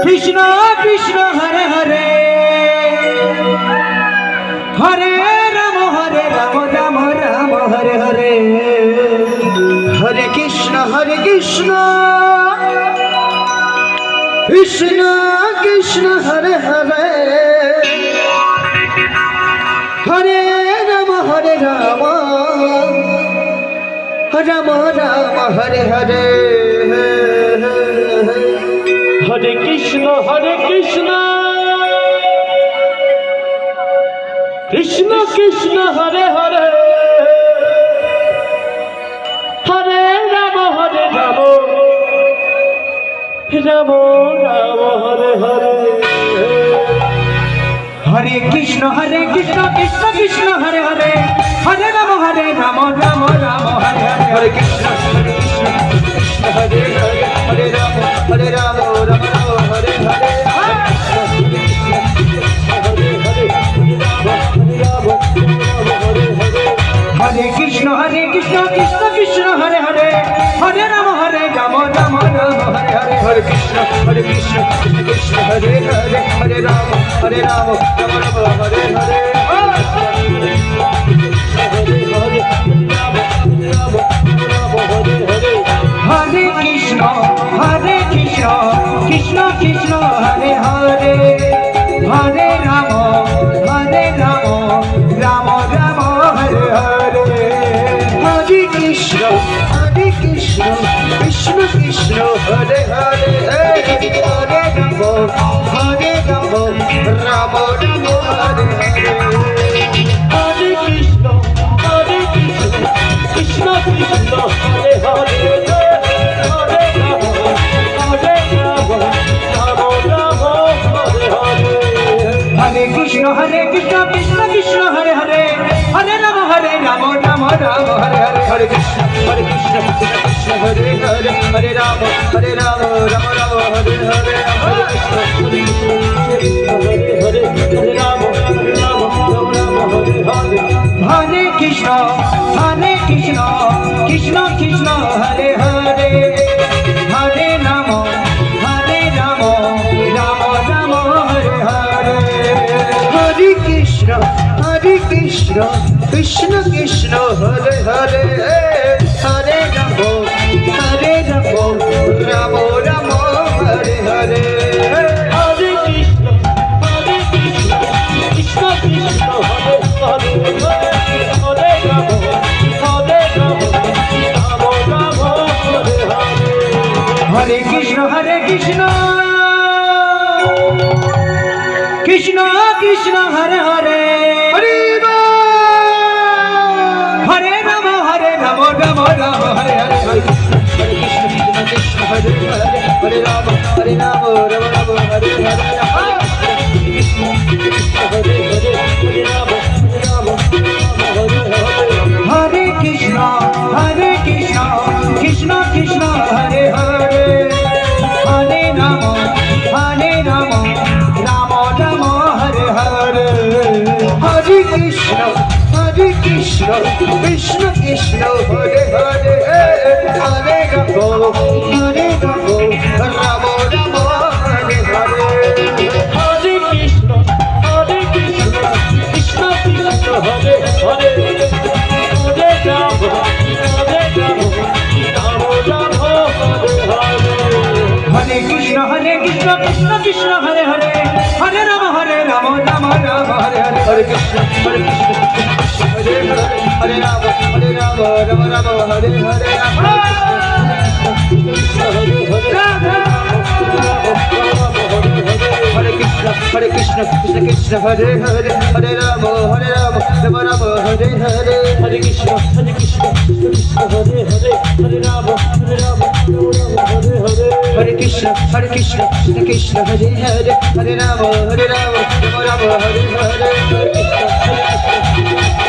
Krishna Krishna Hare Hare Hare Ram Ram Ram Hare Hare Hare Krishna Krishna Krishna Hare Hare Hare Ram Ram Ram Hare Hare Hare Krishna Krishna Krishna Hare Hare Hare Ram Ram Ram Hare Hare Hare Krishna Krishna Krishna Hare Hare Hare Ram Ram Ram Hare Hare Hare Krishna Krishna Hare Hare Hare Ram Ram Ram Hare Hare Hare Krishna Krishna Krishna Hare Hare Hare Ram Ram Ram Hare Hare Hare Krishna Krishna Krishna Hare Hare Hare Ram Ram Ram Hare Hare Hare Krishna Krishna Krishna Hare Hare Hare Ram Ram Ram Hare Hare Hare Krishna Krishna Krishna Hare Hare Hare Ram Ram Ram Hare Hare Hare Krishna Krishna Krishna Hare Hare Hare Ram Ram Ram Hare Hare Hare Krishna Krishna Krishna Hare Hare Hare Ram Ram Ram Hare Hare Hare Krishna Krishna Krishna Hare Hare Hare Ram Ram Ram Hare Hare Hare Krishna Hare Hare Hare Ram Ram Ram Hare Hare Hare Krishna Krishna Krishna Hare Hare Hare Ram Ram Ram Hare Hare Hare Krishna Krishna Krishna Hare Hare Hare Ram Ram Ram Hare Hare Hare Krishna Krishna Krishna Hare Hare Hare Ram Ram Ram Hare Hare Hare Krishna Krishna Krishna Hare Hare Hare Hare Ram Ram Ram Hare Hare Hare Krishna Krishna Hare Hare Hare Ram Ram Ram Hare Hare Krishna Krishna Hare Hare Hare Ram Ram Hare Hare Hare Krishna Krishna Krishna Hare Hare Hare Ram Ram Ram Hare Hare Hare Krishna Krishna Krishna Hare Hare Hare Ram Ram Ram Hare Hare Hare Krishna Krishna Krishna Hare Hare Hare Ram Ram Ram Hare Hare Hare Krishna Krishna Krishna Hare Hare Hare Ram Ram Ram Hare Hare Hare Krishna Krishna Hare Hare Hare Ram Ram Ram Hare Hare Hare Krishna Krishna Krishna Hare Hare Hare Ram Ram Ram Hare Hare Hare Krishna Krishna Krishna Hare Hare Hare Ram Ram Hare Hare Hare Krishna Krishna Krishna Hare Hare Hare Ram Ram Ram Hare Hare Hare Krishna